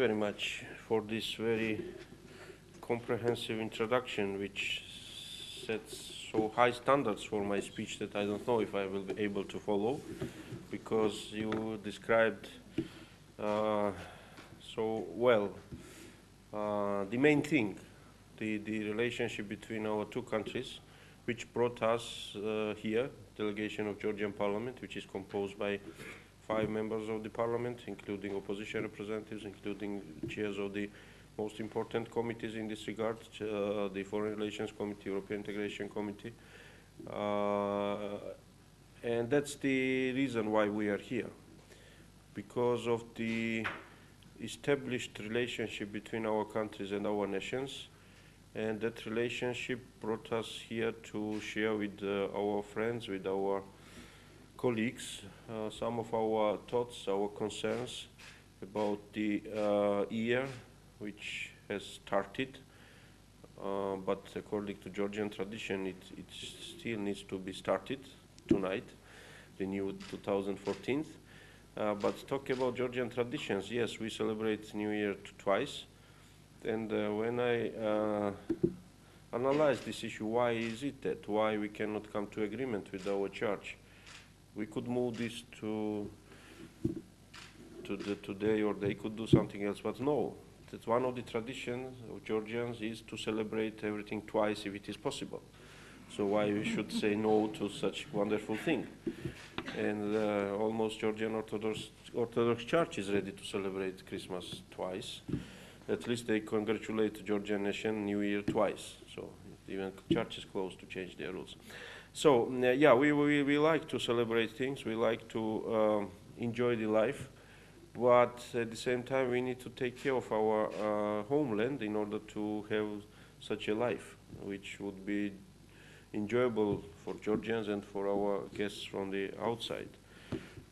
Very much for this very comprehensive introduction, which sets so high standards for my speech that I don't know if I will be able to follow, because you described so well the main thing, the relationship between our two countries, which brought us here, delegation of Georgian Parliament, which is composed by 5 members of the parliament, including opposition representatives, including chairs of the most important committees in this regard, the Foreign Relations Committee, European Integration Committee. And that's the reason why we are here, because of the established relationship between our countries and our nations. And that relationship brought us here to share with our friends, with our colleagues, some of our thoughts, our concerns about the year which has started, but according to Georgian tradition, it still needs to be started tonight, the new 2014. But talk about Georgian traditions, yes, we celebrate New Year twice. And when I analyze this issue, why is it that? Why we cannot come to agreement with our church? We could move this to today, or they could do something else, but no. That's one of the traditions of Georgians is to celebrate everything twice if it is possible. So why we should say no to such wonderful thing? And almost Georgian Orthodox Church is ready to celebrate Christmas twice. At least they congratulate the Georgian nation New Year twice. So even church is close to change their rules. So yeah, we like to celebrate things. We like to enjoy the life. But at the same time, we need to take care of our homeland in order to have such a life, which would be enjoyable for Georgians and for our guests from the outside.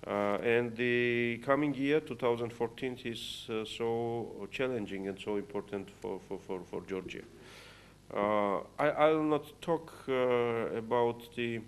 And the coming year, 2014, is so challenging and so important for Georgia. I'll not talk about the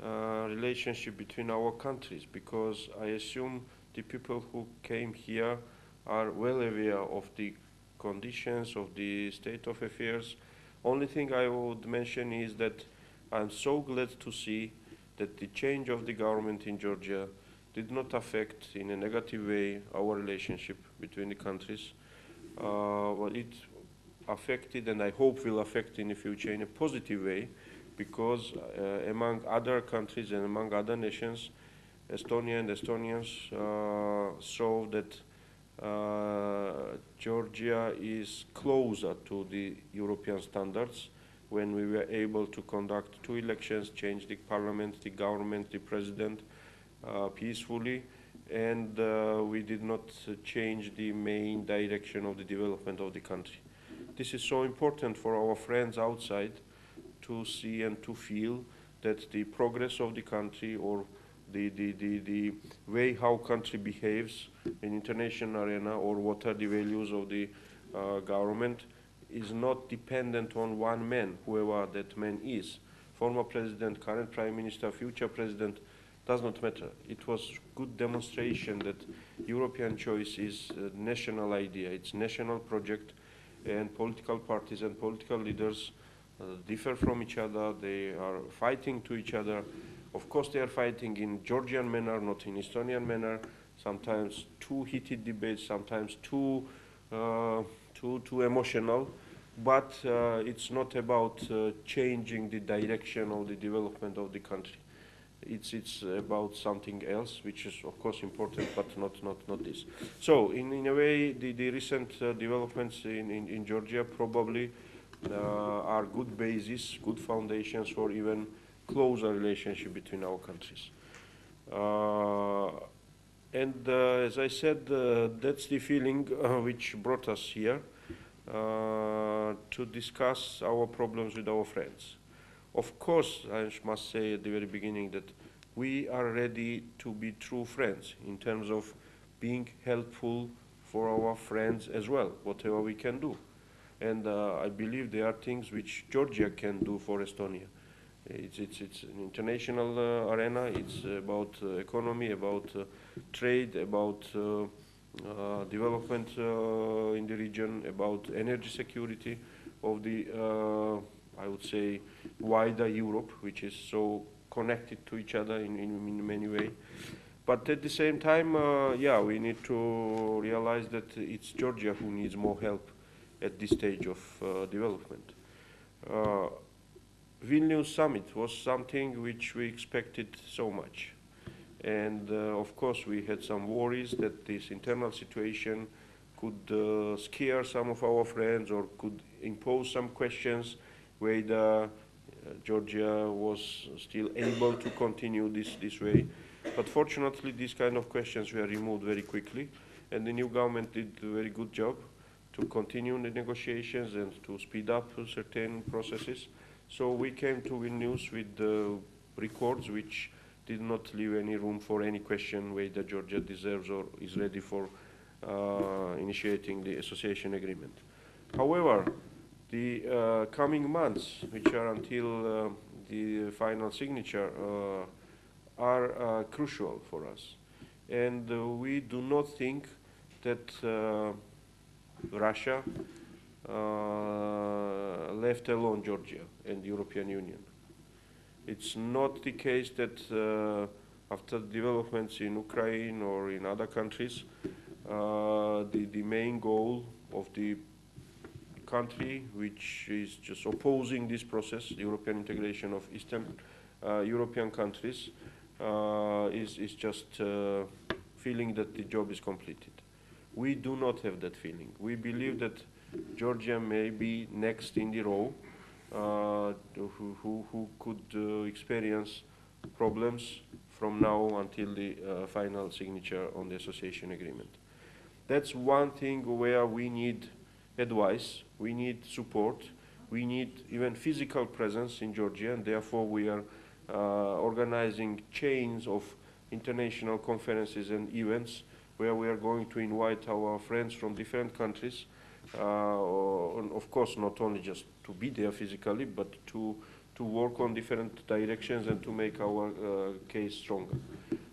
relationship between our countries, because I assume the people who came here are well aware of the conditions of the state of affairs. Only thing I would mention is that I'm so glad to see that the change of the government in Georgia did not affect in a negative way our relationship between the countries. Well, it affected, and I hope will affect in the future in a positive way, because among other countries and among other nations, Estonia and Estonians saw that Georgia is closer to the European standards when we were able to conduct 2 elections, change the parliament, the government, the president peacefully, and we did not change the main direction of the development of the country. This is so important for our friends outside to see and to feel that the progress of the country, or the way how country behaves in international arena, or what are the values of the government, is not dependent on one man, whoever that man is. Former president, current prime minister, future president, does not matter. It was good demonstration that European choice is a national idea, it's a national project, and political parties and political leaders differ from each other. They are fighting to each other. Of course, they are fighting in Georgian manner, not in Estonian manner. Sometimes too heated debates, sometimes too emotional. But it's not about changing the direction of the development of the country. It's about something else, which is of course important, but not this. So in a way, the recent developments in Georgia probably are good basis, good foundations for even closer relationship between our countries. And as I said, that's the feeling which brought us here to discuss our problems with our friends. Of course, I must say at the very beginning that we are ready to be true friends in terms of being helpful for our friends as well, whatever we can do. And I believe there are things which Georgia can do for Estonia. It's an international arena. It's about economy, about trade, about development in the region, about energy security of the, I would say, wider Europe, which is so connected to each other in many ways. But at the same time, yeah, we need to realize that it's Georgia who needs more help at this stage of development. Vilnius summit was something which we expected so much. And of course, we had some worries that this internal situation could scare some of our friends or could impose some questions whether Georgia was still able to continue this way. But fortunately, these kind of questions were removed very quickly, and the new government did a very good job to continue the negotiations and to speed up certain processes. So we came to Vilnius with records which did not leave any room for any question whether Georgia deserves or is ready for initiating the association agreement. However, the coming months, which are until the final signature, are crucial for us. And we do not think that Russia left alone Georgia and the European Union. It's not the case that after developments in Ukraine or in other countries, the main goal of the country which is just opposing this process, European integration of Eastern European countries, is just feeling that the job is completed. We do not have that feeling. We believe that Georgia may be next in the row who could experience problems from now until the final signature on the association agreement. That's one thing where we need advice, we need support, we need even physical presence in Georgia, and therefore we are organizing chains of international conferences and events where we are going to invite our friends from different countries, of course not only just to be there physically, but to work on different directions and to make our case stronger.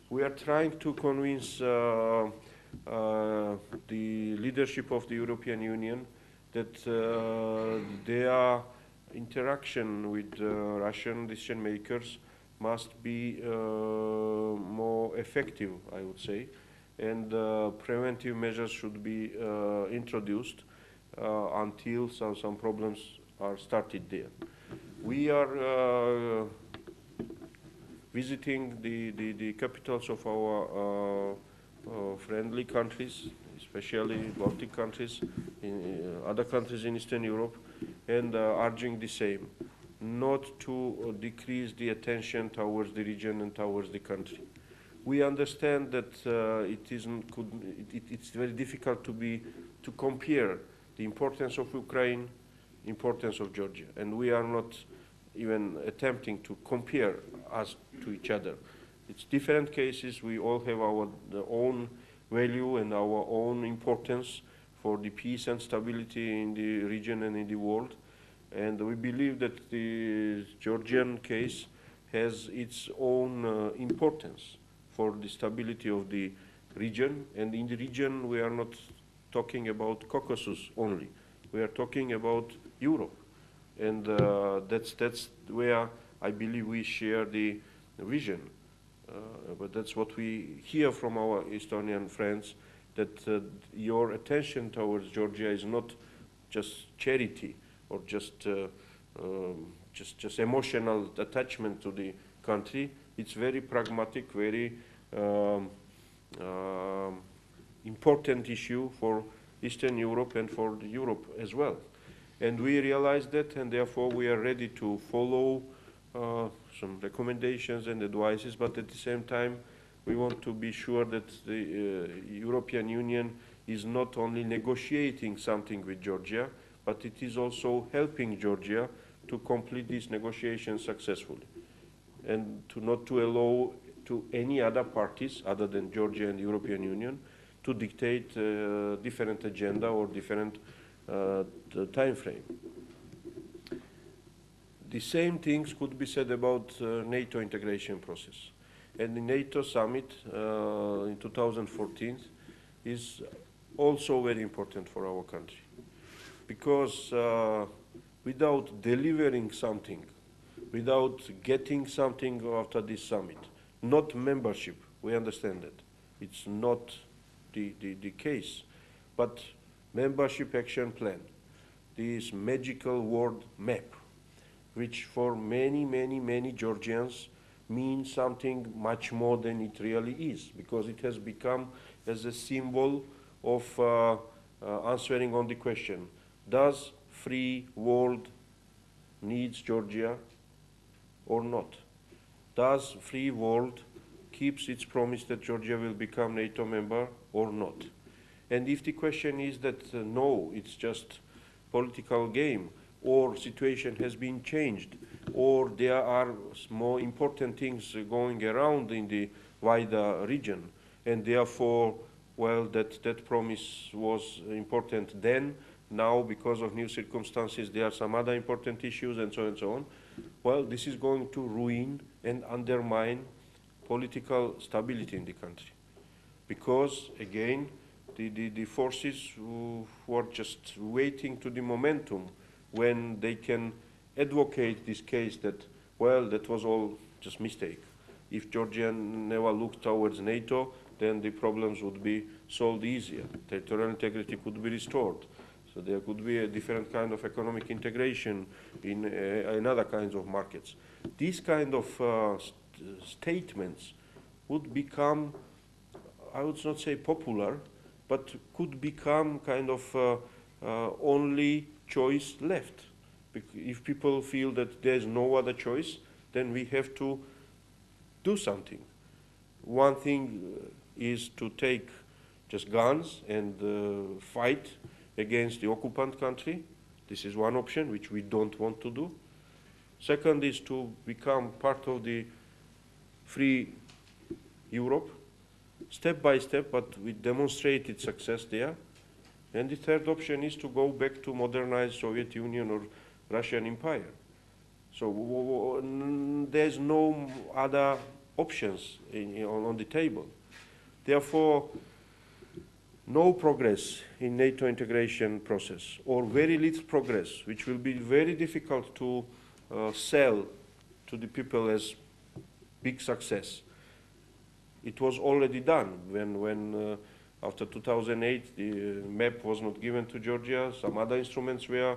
We are trying to convince the leadership of the European Union that their interaction with Russian decision makers must be more effective, I would say, and preventive measures should be introduced until some problems are started there. We are visiting the capitals of our friendly countries, especially Baltic countries, in other countries in Eastern Europe, and urging the same, not to decrease the attention towards the region and towards the country. We understand that it's very difficult to compare the importance of Ukraine, importance of Georgia, and we are not even attempting to compare us to each other. It's different cases. We all have our own value and our own importance for the peace and stability in the region and in the world. And we believe that the Georgian case has its own importance for the stability of the region. And in the region, we are not talking about Caucasus only. We are talking about Europe. And that's where I believe we share the vision. But that's what we hear from our Estonian friends, that your attention towards Georgia is not just charity or just emotional attachment to the country. It's very pragmatic, very important issue for Eastern Europe and for Europe as well. And we realize that, and therefore we are ready to follow some recommendations and advices, but at the same time, we want to be sure that the European Union is not only negotiating something with Georgia, but it is also helping Georgia to complete these negotiations successfully, and not to allow to any other parties other than Georgia and the European Union to dictate different agenda or different time frame. The same things could be said about NATO integration process. And the NATO summit in 2014, is also very important for our country. Because without delivering something, without getting something after this summit, not membership, we understand that. It's not the case. But membership action plan, this magical word map, which for many, many, many Georgians means something much more than it really is, because it has become as a symbol of answering on the question, does free world needs Georgia or not? Does free world keeps its promise that Georgia will become NATO member or not? And if the question is that no, it's just political game, or situation has been changed, or there are more important things going around in the wider region, and therefore, well, that promise was important then. Now, because of new circumstances, there are some other important issues, and so on. Well, this is going to ruin and undermine political stability in the country. Because, again, the forces who are just waiting to the momentum when they can advocate this case that, well, that was all just mistake. If Georgia never looked towards NATO, then the problems would be solved easier. Territorial integrity could be restored. So there could be a different kind of economic integration in other kinds of markets. These kind of statements would become, I would not say popular, but could become kind of only choice left. If people feel that there's no other choice, then we have to do something. One thing is to take just guns and fight against the occupant country. This is one option, which we don't want to do. Second is to become part of the free Europe, step by step, but we demonstrated success there. And the third option is to go back to modernized Soviet Union or Russian Empire. So there's no other options on the table. Therefore, no progress in NATO integration process, or very little progress, which will be very difficult to sell to the people as big success. It was already done when after 2008, the map was not given to Georgia, some other instruments were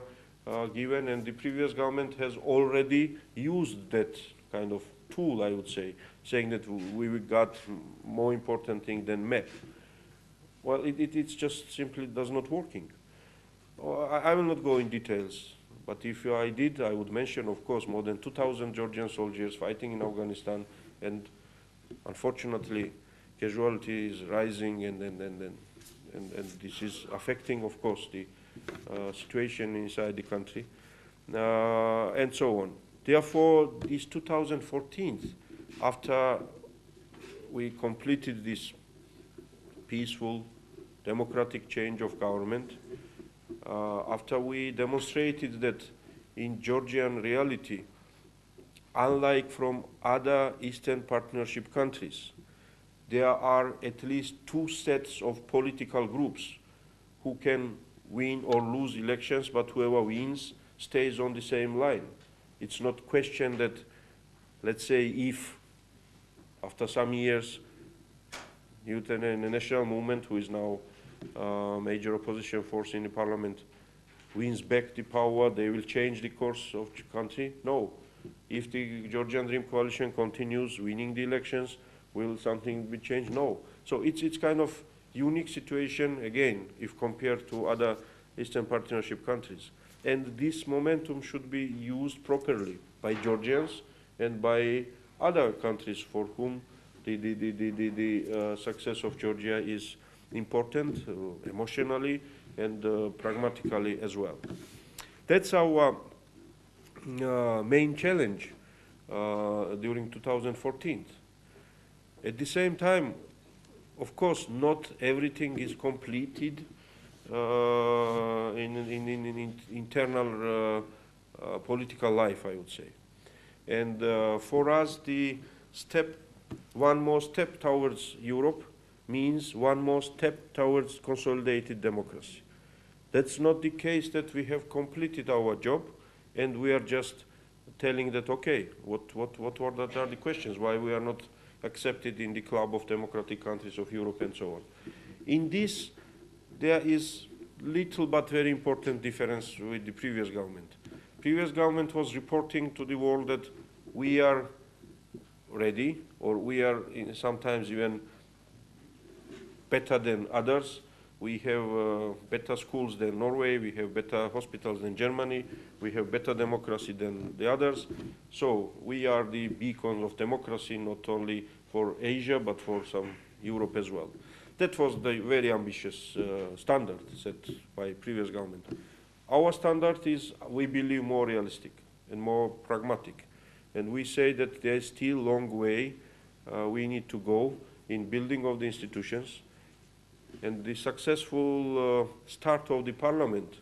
given, and the previous government has already used that kind of tool, I would say, saying that we got more important thing than map. Well, it's just simply does not working. I will not go in details, but if I did, I would mention, of course, more than 2,000 Georgian soldiers fighting in Afghanistan, and unfortunately, casualty is rising, and this is affecting, of course, the situation inside the country, and so on. Therefore, this 2014, after we completed this peaceful, democratic change of government, after we demonstrated that in Georgian reality, unlike from other Eastern Partnership countries, there are at least two sets of political groups who can win or lose elections, but whoever wins stays on the same line. It's not question that, let's say, if after some years, Youth and the National Movement, who is now a major opposition force in the parliament, wins back the power, they will change the course of the country? No. If the Georgian Dream Coalition continues winning the elections, will something be changed? No. So it's kind of unique situation, again, if compared to other Eastern Partnership countries. And this momentum should be used properly by Georgians and by other countries for whom the success of Georgia is important emotionally and pragmatically as well. That's our main challenge during 2014. At the same time, of course, not everything is completed in internal political life, I would say. And for us, the one more step towards Europe means one more step towards consolidated democracy. That's not the case that we have completed our job and we are just telling that, okay, what are the questions, why we are not accepted in the club of democratic countries of Europe and so on. In this, there is little but very important difference with the previous government. Previous government was reporting to the world that we are ready, or we are sometimes even better than others. We have better schools than Norway, we have better hospitals than Germany, we have better democracy than the others. So we are the beacons of democracy, not only for Asia, but for some Europe as well. That was the very ambitious standard set by previous government. Our standard is, we believe, more realistic and more pragmatic. And we say that there is still a long way we need to go in building of the institutions. And the successful start of the parliament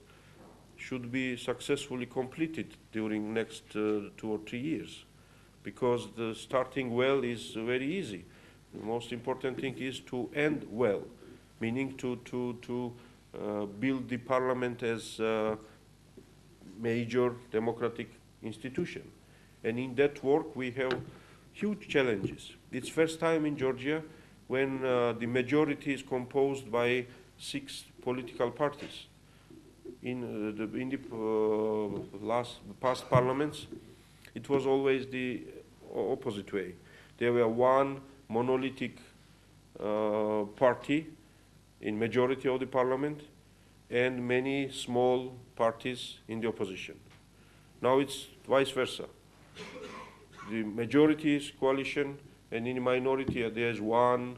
should be successfully completed during next 2 or 3 years. Because the starting well is very easy. The most important thing is to end well, meaning to build the parliament as a major democratic institution. And in that work, we have huge challenges. It's first time in Georgia when the majority is composed by 6 political parties. In the past parliaments, it was always the opposite way. There were one monolithic party in majority of the parliament and many small parties in the opposition. Now it's vice versa. The majority is coalition, and in the minority there is one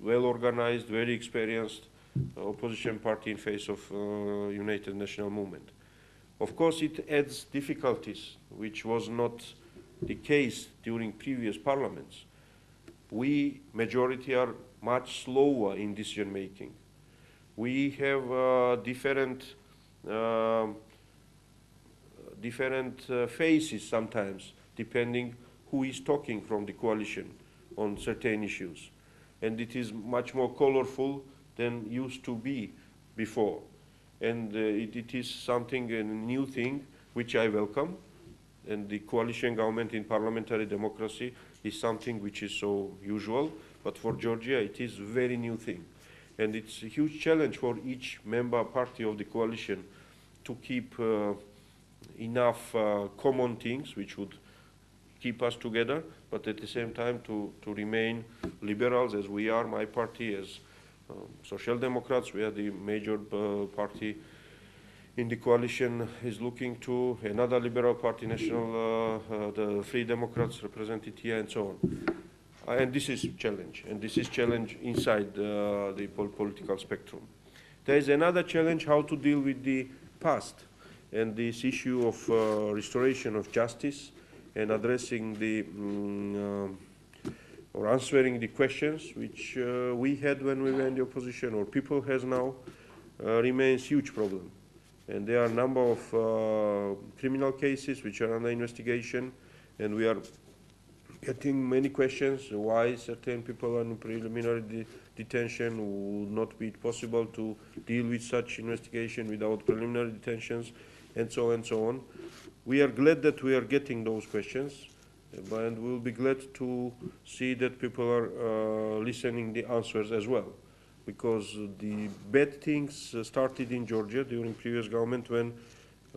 well-organized, very experienced opposition party in face of United National Movement. Of course, it adds difficulties, which was not the case during previous parliaments. We, majority, are much slower in decision-making. We have different faces sometimes, depending who is talking from the coalition on certain issues. And it is much more colorful than used to be before. And it is something, a new thing, which I welcome. And the coalition government in parliamentary democracy is something which is so usual. But for Georgia, it is a very new thing. And it's a huge challenge for each member party of the coalition to keep enough common things which would keep us together, but at the same time to remain liberals as we are. My party, as Social Democrats, we are the major party in the coalition, is looking to another liberal party, the Free Democrats represented here, and so on. And this is a challenge, and this is challenge inside the political spectrum. There is another challenge, how to deal with the past, and this issue of restoration of justice and addressing the or answering the questions which we had when we were in the opposition, or people has now, remains huge problem. And there are a number of criminal cases which are under investigation, and we are getting many questions why certain people are in preliminary detention. Would not be possible to deal with such investigation without preliminary detentions, and so on and so on. We are glad that we are getting those questions, and we'll be glad to see that people are listening the answers as well. Because the bad things started in Georgia during previous government when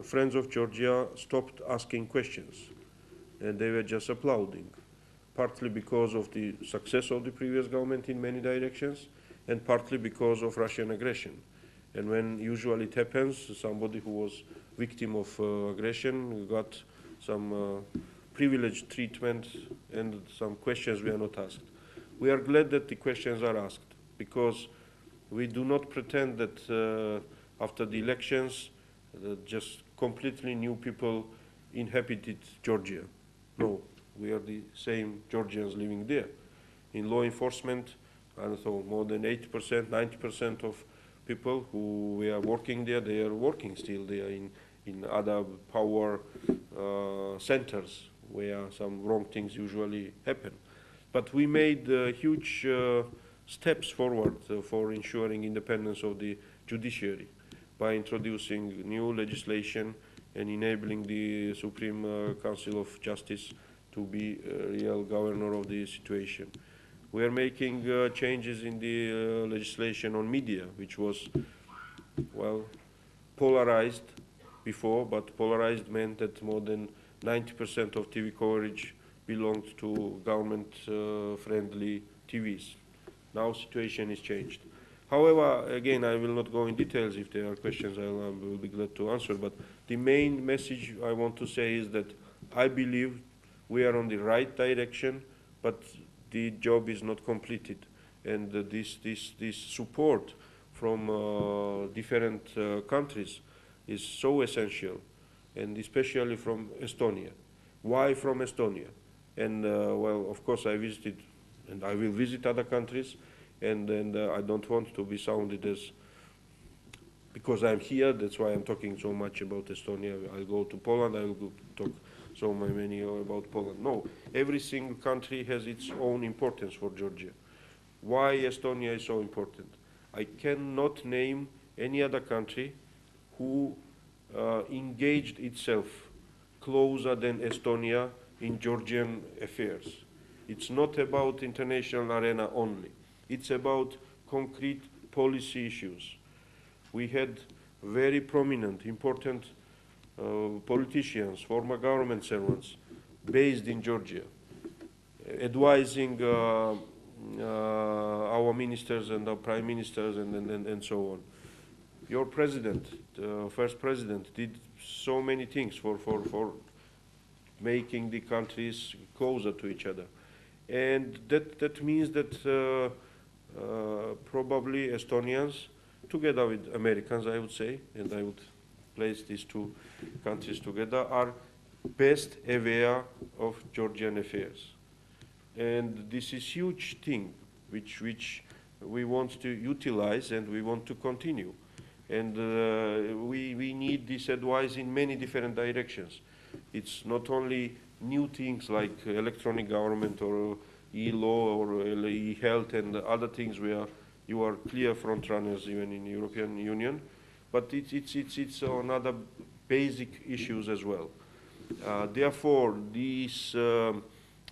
friends of Georgia stopped asking questions, and they were just applauding, partly because of the success of the previous government in many directions, and partly because of Russian aggression. And when usually it happens, somebody who was victim of aggression got some privileged treatment, and some questions were not asked. We are glad that the questions are asked, because we do not pretend that after the elections just completely new people inhabited Georgia. No, we are the same Georgians living there. In law enforcement, I don't know, more than 80%, 90% of people who were working there, they are working still there in other power centers where some wrong things usually happen. But we made huge steps forward for ensuring independence of the judiciary by introducing new legislation and enabling the Supreme Council of Justice to be a real governor of the situation. We are making changes in the legislation on media, which was, well, polarized before, but polarized meant that more than 90% of TV coverage belonged to government-friendly TVs. Now situation is changed. However, again, I will not go in details. If there are questions, I will be glad to answer. But the main message I want to say is that I believe we are on the right direction, but the job is not completed. And this support from different countries is so essential, and especially from Estonia. Why from Estonia? And well, of course, I visited, and I will visit other countries, and I don't want to be sounded as, because I'm here, that's why I'm talking so much about Estonia. I'll go to Poland, I will go talk so many about Poland. No, every single country has its own importance for Georgia. Why Estonia is so important? I cannot name any other country who engaged itself closer than Estonia in Georgian affairs. It's not about international arena only. It's about concrete policy issues. We had very prominent, important politicians, former government servants, based in Georgia, advising our ministers and our prime ministers and so on. Your president, the first president, did so many things for making the countries closer to each other. And that means that probably Estonians, together with Americans, I would say, and I would place these two countries together, are best aware of Georgian affairs. And this is a huge thing which we want to utilize and we want to continue. And we need this advice in many different directions. It's not only new things like electronic government or e-law or e-health and other things where you are clear front runners even in the European Union, but it's on other basic issues as well. Therefore, this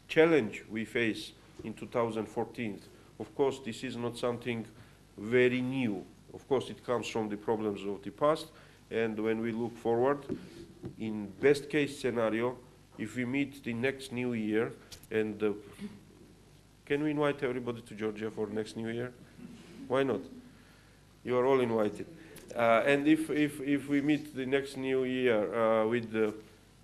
challenge we face in 2014, of course, this is not something very new. Of course, it comes from the problems of the past, and when we look forward, in best case scenario, if we meet the next new year, and can we invite everybody to Georgia for next new year? Why not? You are all invited. And if we meet the next new year with the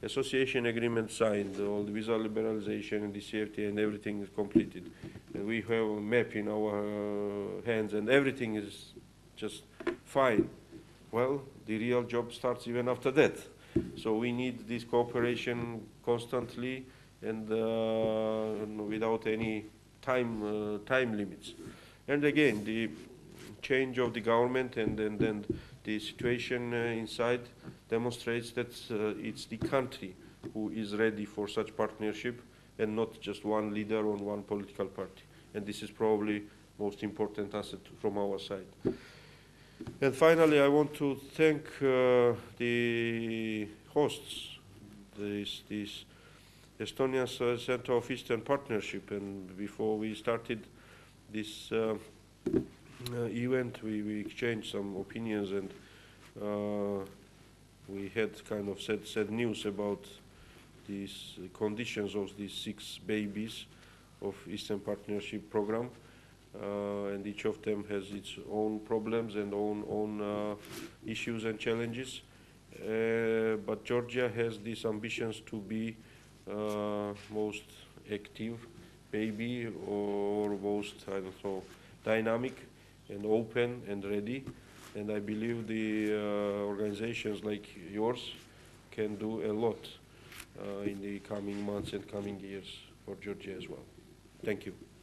association agreement signed, all the visa liberalization and the CFTA and everything is completed, and we have a map in our hands and everything is just fine, well, the real job starts even after that. So we need this cooperation constantly and without any time limits. And again, the change of the government and then the situation inside demonstrates that it's the country who is ready for such partnership and not just one leader on one political party. And this is probably most important asset from our side. And finally, I want to thank the hosts, this Estonian Center of Eastern Partnership. And before we started this event, we exchanged some opinions, and we had kind of said news about these conditions of these 6 babies of Eastern Partnership program. And each of them has its own problems and own issues and challenges. But Georgia has these ambitions to be most active baby or most, I don't know, dynamic and open and ready. And I believe the organizations like yours can do a lot in the coming months and coming years for Georgia as well. Thank you.